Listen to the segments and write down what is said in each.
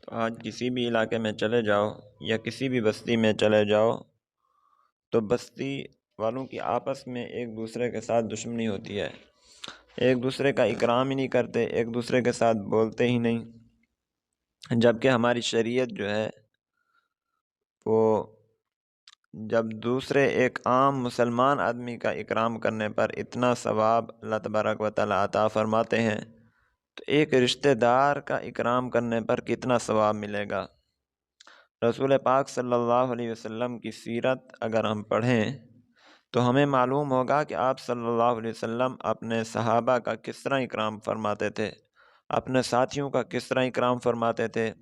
تو آج کسی بھی علاقے میں چلے جاؤ یا کسی بھی بستی میں چلے جاؤ تو بستی والوں کی آپس میں ایک دوسرے کے ساتھ دشمنی ہوتی ہے، ایک دوسرے کا اکرام ہی نہیں کرتے، ایک دوسرے کے ساتھ بولتے ہی نہیں، جبکہ ہماری شریعت جو ہے وہ جب دوسرے ایک عام مسلمان آدمی کا اکرام کرنے پر اتنا ثواب اللہ تبارک و تعالیٰ عطا فرماتے ہیں، تو ایک رشتہ دار کا اکرام کرنے پر کتنا ثواب ملے گا۔ رسول پاک صلی اللہ علیہ وسلم کی سیرت اگر ہم پڑھیں تو ہمیں معلوم ہوگا کہ آپ صلی اللہ علیہ وسلم اپنے صحابہ کا کس طرح اکرام فرماتے تھے، اپنے ساتھیوں کا کس طرح اکرام فرماتے تھے،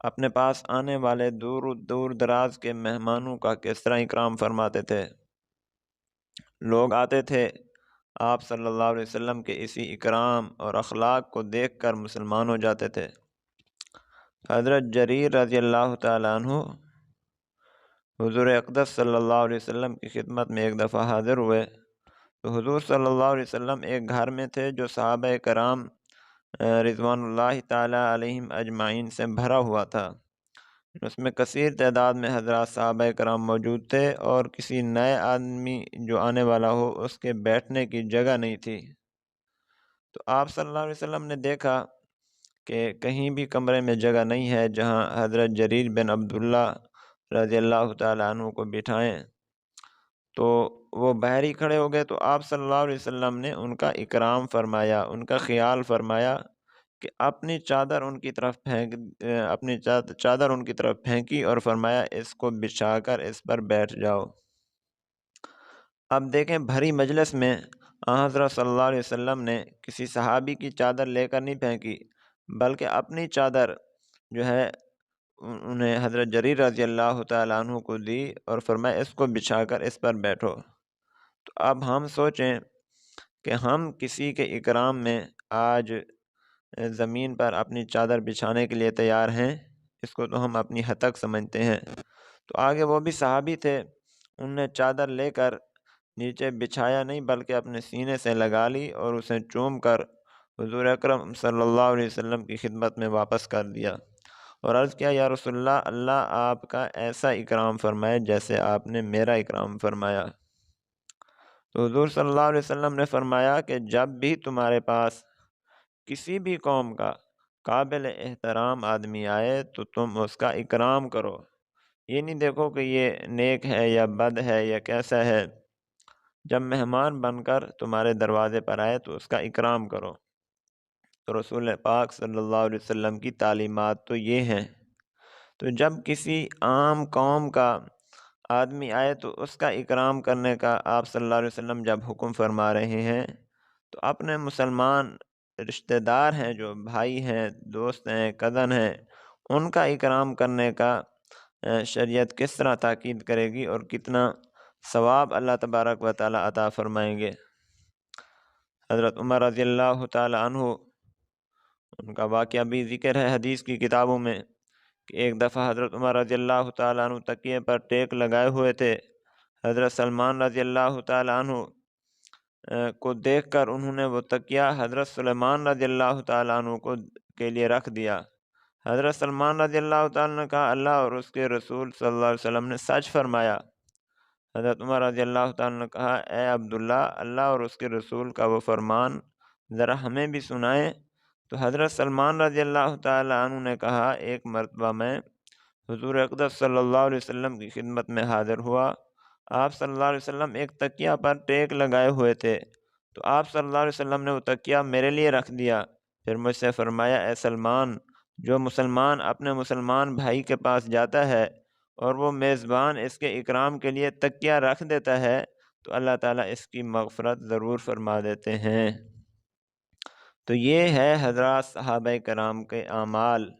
اپنے پاس آنے والے دور دراز کے مہمانوں کا کس طرح اکرام فرماتے تھے۔ لوگ آتے تھے، آپ صلی اللہ علیہ وسلم کے اسی اکرام اور اخلاق کو دیکھ کر مسلمان ہو جاتے تھے۔ حضرت جریر رضی اللہ تعالیٰ عنہ حضور اقدس صلی اللہ علیہ وسلم کی خدمت میں ایک دفعہ حاضر ہوئے تو حضور صلی اللہ علیہ وسلم ایک گھر میں تھے جو صحابہ کرام رضوان اللہ تعالیٰ علیہم اجمعین سے بھرا ہوا تھا۔ اس میں کثیر تعداد میں حضرات صحابہ کرام موجود تھے اور کسی نئے آدمی جو آنے والا ہو اس کے بیٹھنے کی جگہ نہیں تھی۔ تو آپ صلی اللہ علیہ وسلم نے دیکھا کہ کہیں بھی کمرے میں جگہ نہیں ہے جہاں حضرت جریر بن عبداللہ رضی اللہ تعالیٰ عنہ کو بٹھائیں، تو وہ باہر ہی کھڑے ہو گئے۔ تو آپ صلی اللہ علیہ وسلم نے ان کا اکرام فرمایا، ان کا خیال فرمایا کہ اپنی چادر ان کی طرف پھینکی اور فرمایا اس کو بچھا کر اس پر بیٹھ جاؤ۔ اب دیکھیں بھری مجلس میں حضرت صلی اللہ علیہ وسلم نے کسی صحابی کی چادر لے کر نہیں پھینکی، بلکہ اپنی چادر جو ہے انہیں حضرت جریر رضی اللہ تعالیٰ عنہ کو دی اور فرمایا اس کو بچھا کر اس پر بیٹھو۔ تو اب ہم سوچیں کہ ہم کسی کے اکرام میں آج زمین پر اپنی چادر بچھانے کے لیے تیار ہیں، اس کو تو ہم اپنی ہتک سمجھتے ہیں۔ تو آگے وہ بھی صحابی تھے، انہوں نے چادر لے کر نیچے بچھایا نہیں بلکہ اپنے سینے سے لگا لی اور اسے چوم کر حضور اکرم صلی اللہ علیہ وسلم کی خدمت میں واپس کر دیا اور عرض کیا یا رسول اللہ، اللہ آپ کا ایسا اکرام فرمائے جیسے آپ نے میرا اکرام فرمایا۔ تو حضور صلی اللہ علیہ وسلم نے فرمایا کہ جب بھی تمہارے پاس کسی بھی قوم کا قابل احترام آدمی آئے تو تم اس کا اکرام کرو، یہ نہیں دیکھو کہ یہ نیک ہے یا بد ہے یا کیسا ہے۔ جب مہمان بن کر تمہارے دروازے پر آئے تو اس کا اکرام کرو۔ تو رسول پاک صلی اللہ علیہ وسلم کی تعلیمات تو یہ ہیں۔ تو جب کسی عام قوم کا آدمی آئے تو اس کا اکرام کرنے کا آپ صلی اللہ علیہ وسلم جب حکم فرما رہے ہیں تو اپنے مسلمان رشتہ دار ہیں، جو بھائی ہیں، دوست ہیں، کزن ہیں، ان کا اکرام کرنے کا شریعت کس طرح تاکید کرے گی اور کتنا ثواب اللہ تبارک و تعالیٰ عطا فرمائیں گے۔ حضرت عمر رضی اللہ تعالیٰ عنہ، ان کا واقعہ بھی ذکر ہے حدیث کی کتابوں میں کہ ایک دفعہ حضرت عمر رضی اللہ تعالیٰ عنہ تکیے پر ٹیک لگائے ہوئے تھے۔ حضرت سلمان رضی اللہ تعالیٰ عنہ کو دیکھ کر انہوں نے وہ تکیہ حضرت سلیمان رضی اللہ تعالیٰ عنہ کے لیے رکھ دیا۔ حضرت سلمان رضی اللہ تعالیٰ عنہ نے کہا اللہ اور اس کے رسول صلی اللہ علیہ وسلم نے سچ فرمایا۔ حضرت عمر رضی اللہ تعالیٰ نے کہا اے عبداللہ، اللہ اور اس کے رسول کا وہ فرمان ذرا ہمیں بھی سنائیں۔ تو حضرت سلمان رضی اللہ تعالیٰ عنہ نے کہا ایک مرتبہ میں حضور اقدس صلی اللہ علیہ وسلم کی خدمت میں حاضر ہوا، آپ صلی اللہ علیہ وسلم ایک تکیہ پر ٹیک لگائے ہوئے تھے، تو آپ صلی اللہ علیہ وسلم نے وہ تکیہ میرے لیے رکھ دیا، پھر مجھ سے فرمایا اے سلمان، جو مسلمان اپنے مسلمان بھائی کے پاس جاتا ہے اور وہ میزبان اس کے اکرام کے لیے تکیہ رکھ دیتا ہے تو اللہ تعالیٰ اس کی مغفرت ضرور فرما دیتے ہیں۔ تو یہ ہے حضرات صحابہ کرام کے اعمال۔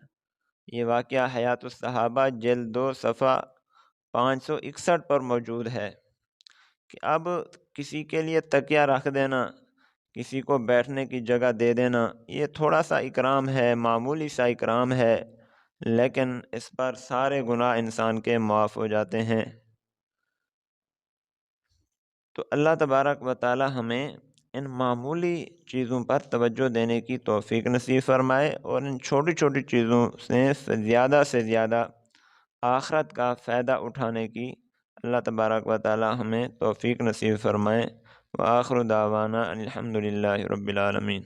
یہ واقعہ حیات الصحابہ جلد 2 صفحہ 561 پر موجود ہے کہ اب کسی کے لیے تکیہ رکھ دینا، کسی کو بیٹھنے کی جگہ دے دینا، یہ تھوڑا سا اکرام ہے، معمولی سا اکرام ہے، لیکن اس پر سارے گناہ انسان کے معاف ہو جاتے ہیں۔ تو اللہ تبارک و تعالی ہمیں ان معمولی چیزوں پر توجہ دینے کی توفیق نصیب فرمائے، اور ان چھوٹی چھوٹی چیزوں سے زیادہ آخرت کا فائدہ اٹھانے کی اللہ تبارک و تعالی ہمیں توفیق نصیب فرمائے۔ وآخر دعوانا الحمد للہ رب العالمین۔